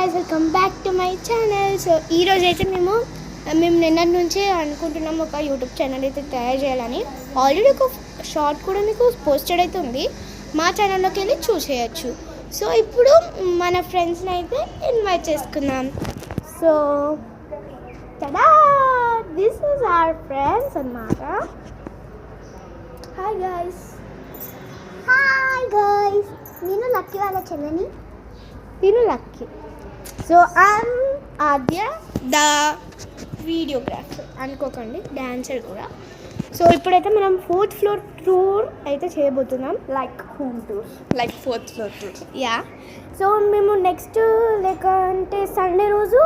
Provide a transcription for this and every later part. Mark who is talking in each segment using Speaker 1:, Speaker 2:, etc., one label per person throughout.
Speaker 1: guys, welcome back to my channel. So ee roju aithe మేము నిన్నటి నుంచే అనుకుంటున్నాం ఒక యూట్యూబ్ ఛానల్ అయితే తయారు చేయాలని. ఆల్రెడీ ఒక షార్ట్ కూడా మీకు పోస్టెడ్ అయితే ఉంది, మా ఛానల్లోకి వెళ్ళి చూసేయచ్చు. సో ఇప్పుడు మన ఫ్రెండ్స్ని అయితే ఇన్వైట్ చేసుకుందాం. So tada, this is our friends అన్నమాట. Hi guys. నేను లక్కీ వాళ్ళ చెల్లని. నేను Lucky. So I'm Aadya, the videographer అనుకోకండి, డాన్సర్ కూడా. సో ఇప్పుడైతే మనం 4th floor టూర్ అయితే చేయబోతున్నాం, like home tour,
Speaker 2: like 4th floor tour.
Speaker 1: Yeah. So మేము నెక్స్ట్ లేకంటే సండే రోజు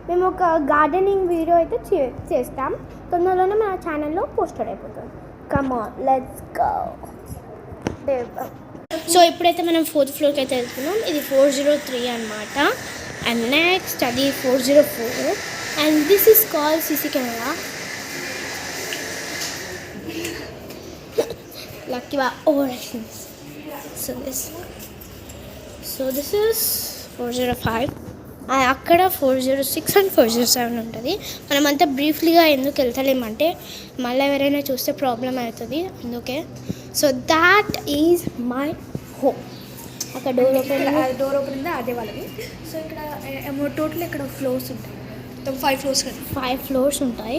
Speaker 1: మేము ఒక గార్డెనింగ్ వీడియో అయితే చేస్తాం. తొందరలోనే మన ఛానల్లో పోస్టర్ అయిపోతుంది. Come on, let's go. So ఇప్పుడైతే మనం 4th floorకి అయితే వెళ్తున్నాం. ఇది 403 అన్నమాట. అండ్ నెక్స్ట్ అది 404. And this is call CC camera. Lucky overactions. So this is 405. అక్కడ 406 అండ్ 407 ఉంటుంది. మనమంతా బ్రీఫ్లీగా ఎందుకు వెళ్తలేమంటే మళ్ళీ ఎవరైనా చూస్తే ప్రాబ్లం అవుతుంది, అందుకే. So that is my home. అక్కడ డోర్
Speaker 2: ఓపెన్ అదే వాళ్ళది. సో ఇక్కడ టోటల్ ఇక్కడ ఫ్లోర్స్ ఉంటాయి, 5 floors కదా. 5
Speaker 1: floors ఉంటాయి.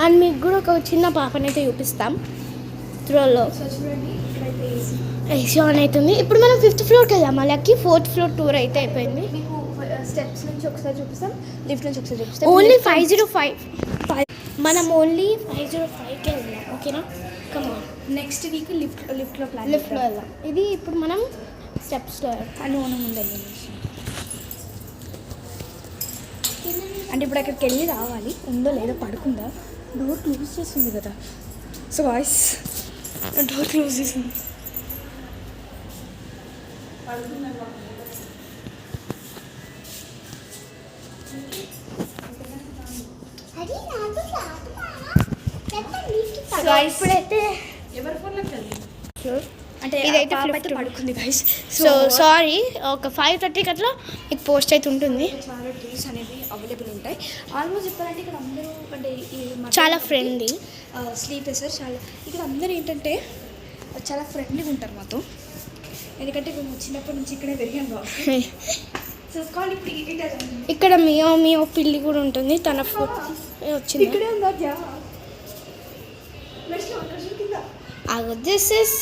Speaker 1: అండ్ మీకు కూడా ఒక చిన్న పాపనైతే చూపిస్తాం. త్రోలో
Speaker 2: చూడండి, ఇక్కడైతే
Speaker 1: ఏసీ ఆన్ అవుతుంది. ఇప్పుడు మనం 5th floorకి వెళ్దాం. అలాగే 4th floor టూర్ అయితే అయిపోయింది.
Speaker 2: మీకు స్టెప్స్ నుంచి ఒకసారి చూపిస్తాం, లిఫ్ట్ నుంచి ఒకసారి చూపిస్తాం.
Speaker 1: ఓన్లీ 505. మనం ఓన్లీ 505కి వెళ్దాం, ఓకేనా? కమాన్.
Speaker 2: నెక్స్ట్ వీక్ లిఫ్ట్లో
Speaker 1: వెళ్దాం. ఇది ఇప్పుడు మనం స్టెప్స్లో
Speaker 2: అని ముందండి. అంటే ఇప్పుడు అక్కడికి వెళ్ళి రావాలి, ఉందో లేదో పడుకుందా. డోర్ క్లోజ్ చేస్తుంది కదా. సో వాయిస్ డోర్ క్లోజ్ చేసింది.
Speaker 1: ఇప్పుడైతే
Speaker 2: ఎవరి ఫోన్లోకి వెళ్తుంది అంటే
Speaker 1: ఇదైతే
Speaker 2: పడుకుంది గైస్.
Speaker 1: సో సారీ, ఒక 5:30కి అట్లా మీకు పోస్ట్ అయితే ఉంటుంది.
Speaker 2: చాలా ట్రీస్ అనేవి అవైలబుల్ ఉంటాయి. ఆల్మోస్ట్ చెప్పాలంటే ఇక్కడ అందరూ అంటే
Speaker 1: చాలా ఫ్రెండ్లీ
Speaker 2: స్లీపర్సర్. చాలా ఇక్కడ అందరూ ఏంటంటే చాలా ఫ్రెండ్లీగా ఉంటారు మాతో, ఎందుకంటే మేము చిన్నప్పటి నుంచి ఇక్కడే పెరిగాం కాబట్టి. సో కాల్
Speaker 1: ఇక్కడ మియో పిల్లి కూడా ఉంటుంది. తన వచ్చింది
Speaker 2: ఇక్కడే ఉందా.
Speaker 1: This is